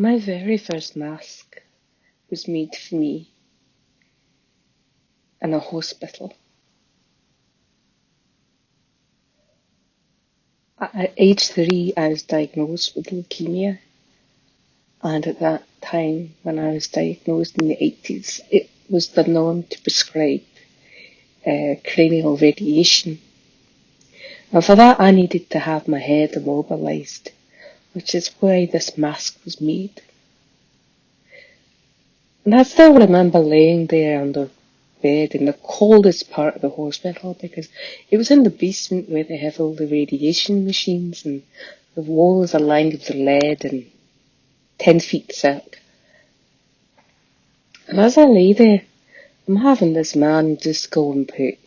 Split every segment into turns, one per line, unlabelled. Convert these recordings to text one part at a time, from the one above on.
My very first mask was made for me in a hospital. At age 3, I was diagnosed with leukemia, and at that time, when I was diagnosed in the 80s, it was the norm to prescribe cranial radiation. And for that, I needed to have my head immobilised, which is why this mask was made. And I still remember laying there under bed in the coldest part of the hospital, because it was in the basement where they have all the radiation machines, and the walls are lined with lead and 10 feet thick. And as I lay there, I'm having this man just go and put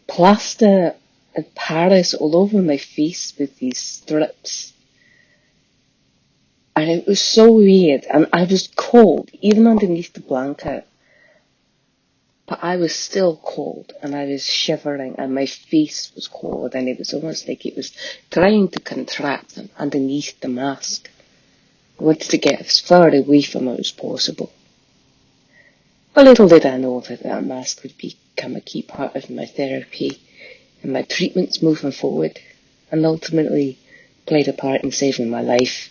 plaster and Paris all over my face with these strips. And it was so weird, and I was cold, even underneath the blanket. But I was still cold, and I was shivering, and my face was cold, and it was almost like it was trying to contract underneath the mask. I wanted to get as far away from it as possible. But little did I know that that mask would become a key part of my therapy and my treatments moving forward, and ultimately played a part in saving my life.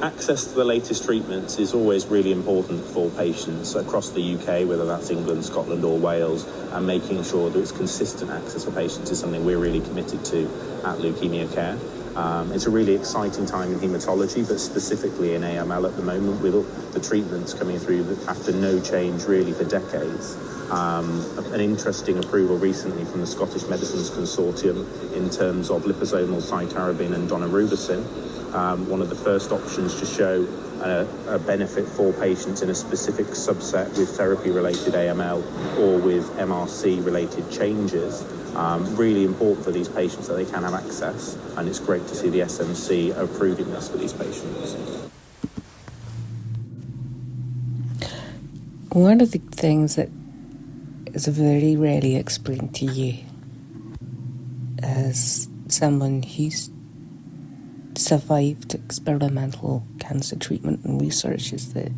Access to the latest treatments is always really important for patients across the UK, whether that's England, Scotland or Wales, and making sure that it's consistent access for patients is something we're really committed to at Leukemia Care. It's a really exciting time in haematology, but specifically in AML at the moment, with the treatments coming through after no change really for decades. An interesting approval recently from the Scottish Medicines Consortium in terms of liposomal cytarabine and daunorubicin, one of the first options to show a benefit for patients in a specific subset with therapy-related AML or with MRC-related changes. Really important for these patients that they can have access, and it's great to see the SMC approving this for these patients.
One of the things that is very rarely explained to you as someone who's survived experimental cancer treatment and research is that,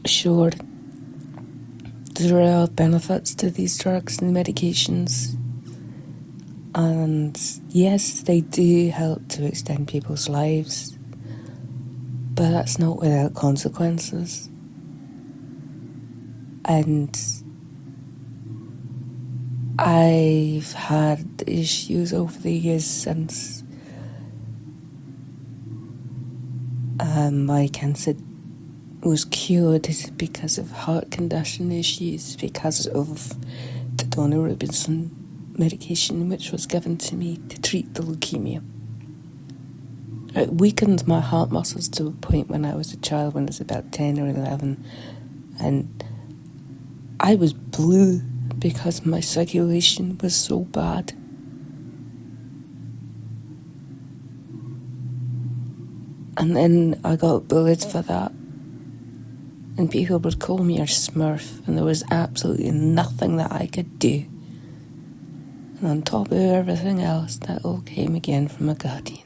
sure, there are benefits to these drugs and medications, and yes, they do help to extend people's lives, but that's not without consequences. And I've had issues over the years since my cancer was cured because of heart condition issues, because of the daunorubicin medication which was given to me to treat the leukemia. It weakened my heart muscles to a point when I was a child, when I was about 10 or 11, and I was blue because my circulation was so bad. And then I got bullied for that. And people would call me a smurf, and there was absolutely nothing that I could do. And on top of everything else, that all came again from a guardian.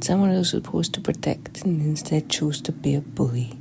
Someone who was supposed to protect and instead chose to be a bully.